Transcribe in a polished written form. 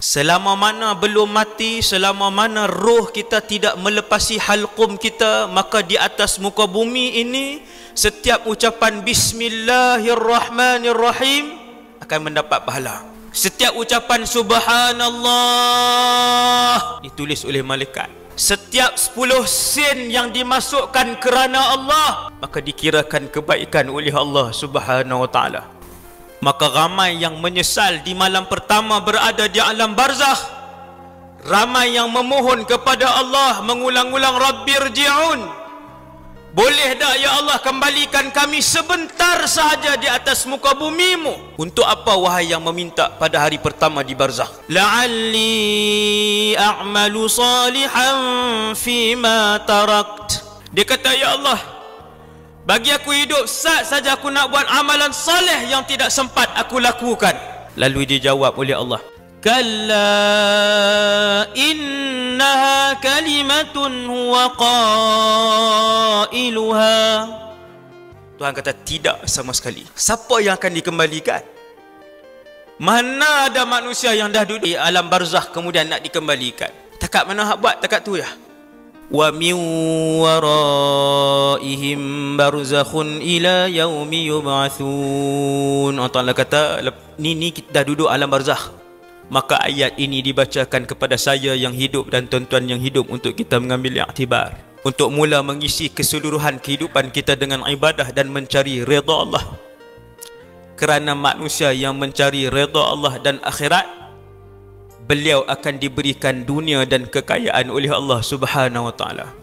Selama mana belum mati, selama mana roh kita tidak melepasi halqum kita, maka di atas muka bumi ini setiap ucapan Bismillahirrahmanirrahim akan mendapat pahala. Setiap ucapan Subhanallah ditulis oleh malaikat. Setiap 10 sen yang dimasukkan kerana Allah, maka dikirakan kebaikan oleh Allah Subhanahu wa ta'ala. Maka ramai yang menyesal di malam pertama berada di alam barzakh. Ramai yang memohon kepada Allah mengulang-ulang, Rabbirji'un, boleh tak ya Allah kembalikan kami sebentar sahaja di atas muka bumimu. Untuk apa wahai yang meminta pada hari pertama di barzakh? La'alli a'malu salihan fima tarakt. Dia kata, ya Allah, bagi aku hidup saat saja aku nak buat amalan saleh yang tidak sempat aku lakukan. Lalu dijawab oleh Allah, kalla innaha kalimatun huwa qailuha. Tuhan kata tidak sama sekali. Siapa yang akan dikembalikan? Mana ada manusia yang dah duduk di alam barzakh kemudian nak dikembalikan? Takat mana hak buat, takat tu ya. Wa min waraihim barzakhun ila yaumi yub'atsun. Allah Ta'ala kata, ni kita dah duduk alam barzakh, maka ayat ini dibacakan kepada saya yang hidup dan tuan-tuan yang hidup untuk kita mengambil iktibar, untuk mula mengisi keseluruhan kehidupan kita dengan ibadah dan mencari redha Allah. Kerana manusia yang mencari redha Allah dan akhirat, beliau akan diberikan dunia dan kekayaan oleh Allah Subhanahu wa ta'ala.